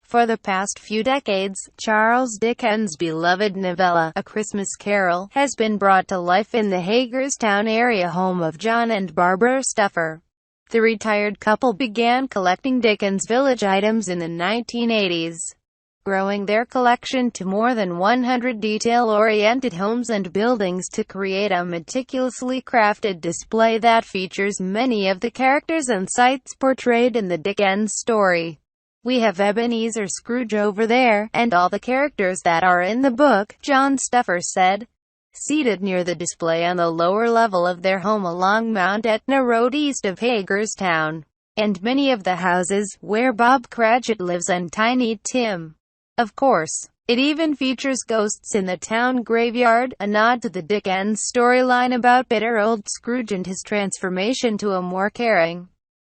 For the past few decades, Charles Dickens' beloved novella, A Christmas Carol, has been brought to life in the Hagerstown-area home of John and Barbara Stouffer. The retired couple began collecting Dickens' village items in the 1980s, growing their collection to more than 100 detail-oriented homes and buildings to create a meticulously crafted display that features many of the characters and sights portrayed in the Dickens story. "We have Ebenezer Scrooge over there, and all the characters that are in the book," John Stouffer said, seated near the display on the lower level of their home along Mount Etna Road east of Hagerstown, and many of the houses where Bob Cratchit lives and Tiny Tim. Of course, it even features ghosts in the town graveyard, a nod to the Dickens storyline about bitter old Scrooge and his transformation to a more caring,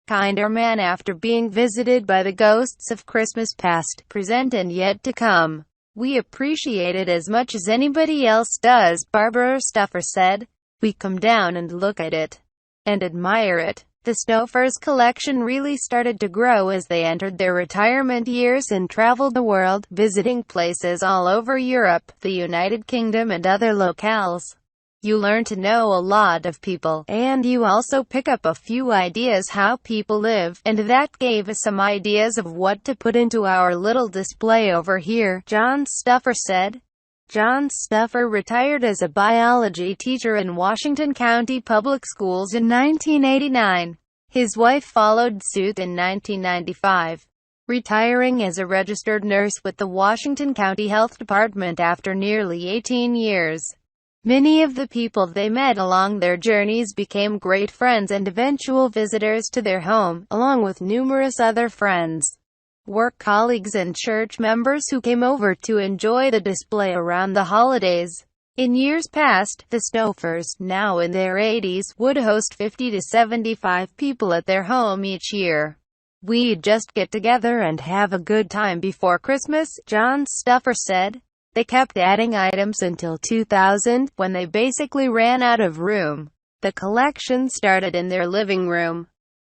kinder man after being visited by the ghosts of Christmas past, present and yet to come. "We appreciate it as much as anybody else does," Barbara Stouffer said. "We come down and look at it and admire it." The Stouffers' collection really started to grow as they entered their retirement years and traveled the world, visiting places all over Europe, the United Kingdom and other locales. You learn to know a lot of people, and you also pick up a few ideas how people live, and that gave us some ideas of what to put into our little display over here, John Stouffer said. John Stouffer retired as a biology teacher in Washington County Public Schools in 1989. His wife followed suit in 1995, retiring as a registered nurse with the Washington County Health Department after nearly 18 years. Many of the people they met along their journeys became great friends and eventual visitors to their home, along with numerous other friends, work colleagues and church members who came over to enjoy the display around the holidays. In years past, the Stouffers, now in their 80s, would host 50 to 75 people at their home each year. "We'd just get together and have a good time before Christmas," John Stouffer said. They kept adding items until 2000, when they basically ran out of room. The collection started in their living room.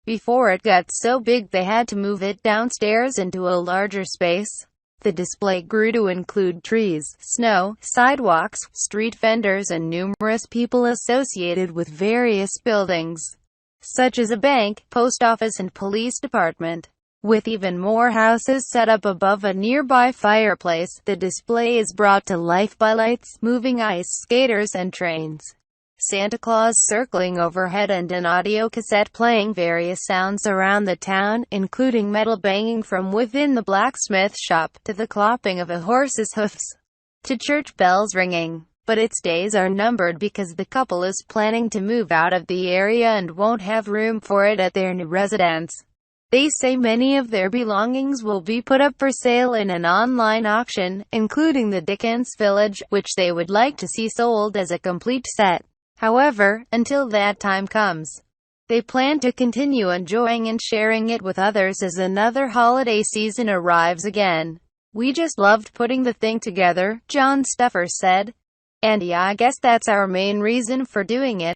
Before it got so big they had to move it downstairs into a larger space. The display grew to include trees, snow, sidewalks, street vendors and numerous people associated with various buildings, such as a bank, post office and police department. With even more houses set up above a nearby fireplace, the display is brought to life by lights, moving ice skaters and trains, Santa Claus circling overhead and an audio cassette playing various sounds around the town, including metal banging from within the blacksmith shop, to the clopping of a horse's hoofs, to church bells ringing. But its days are numbered because the couple is planning to move out of the area and won't have room for it at their new residence. They say many of their belongings will be put up for sale in an online auction, including the Dickens village, which they would like to see sold as a complete set. However, until that time comes, they plan to continue enjoying and sharing it with others as another holiday season arrives again. "We just loved putting the thing together," John Stouffer said. "And yeah, I guess that's our main reason for doing it."